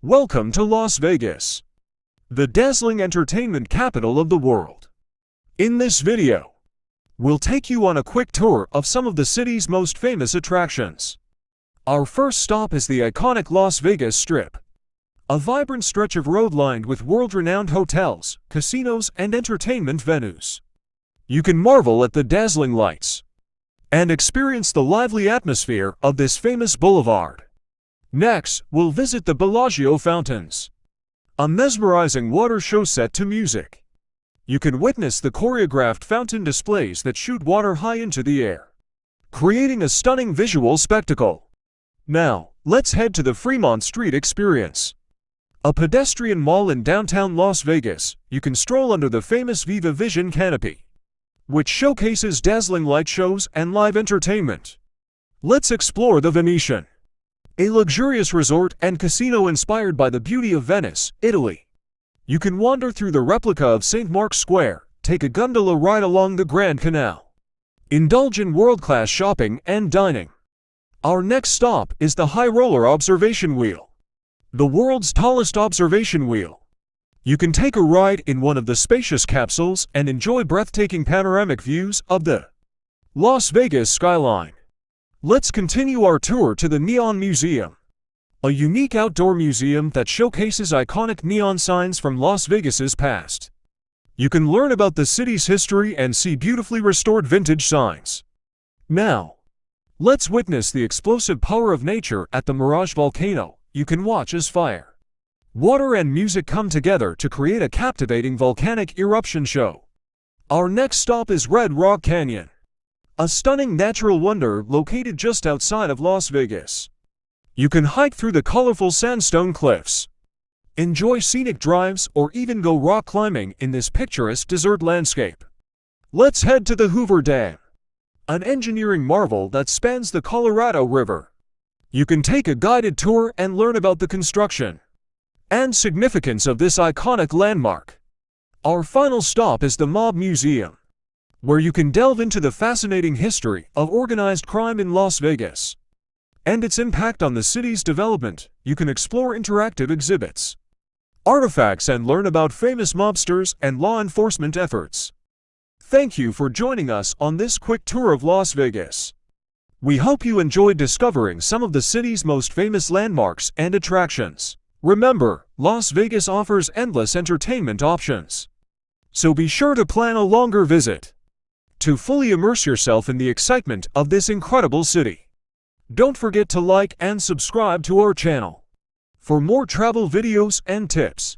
Welcome to Las Vegas, the dazzling entertainment capital of the world. In this video, we'll take you on a quick tour of some of the city's most famous attractions. Our first stop is the iconic Las Vegas Strip, a vibrant stretch of road lined with world-renowned hotels, casinos, and entertainment venues. You can marvel at the dazzling lights and experience the lively atmosphere of this famous boulevard. Next, we'll visit the Bellagio Fountains, a mesmerizing water show set to music. You can witness the choreographed fountain displays that shoot water high into the air, creating a stunning visual spectacle. Now, let's head to the Fremont Street Experience, a pedestrian mall in downtown Las Vegas. You can stroll under the famous Viva Vision canopy, which showcases dazzling light shows and live entertainment. Let's explore the Venetian, a luxurious resort and casino inspired by the beauty of Venice, Italy. You can wander through the replica of St. Mark's Square, take a gondola ride along the Grand Canal, indulge in world-class shopping and dining. Our next stop is the High Roller Observation Wheel, the world's tallest observation wheel. You can take a ride in one of the spacious capsules and enjoy breathtaking panoramic views of the Las Vegas skyline. Let's continue our tour to the Neon Museum, a unique outdoor museum that showcases iconic neon signs from Las Vegas's past. You can learn about the city's history and see beautifully restored vintage signs. Now, let's witness the explosive power of nature at the Mirage Volcano. You can watch as fire, water, and music come together to create a captivating volcanic eruption show. Our next stop is Red Rock Canyon, a stunning natural wonder located just outside of Las Vegas. You can hike through the colorful sandstone cliffs, enjoy scenic drives, or even go rock climbing in this picturesque desert landscape. Let's head to the Hoover Dam, an engineering marvel that spans the Colorado River. You can take a guided tour and learn about the construction and significance of this iconic landmark. Our final stop is the Mob Museum, where you can delve into the fascinating history of organized crime in Las Vegas and its impact on the city's development. You can explore interactive exhibits, artifacts, and learn about famous mobsters and law enforcement efforts. Thank you for joining us on this quick tour of Las Vegas. We hope you enjoyed discovering some of the city's most famous landmarks and attractions. Remember, Las Vegas offers endless entertainment options, so be sure to plan a longer visit to fully immerse yourself in the excitement of this incredible city. Don't forget to like and subscribe to our channel for more travel videos and tips.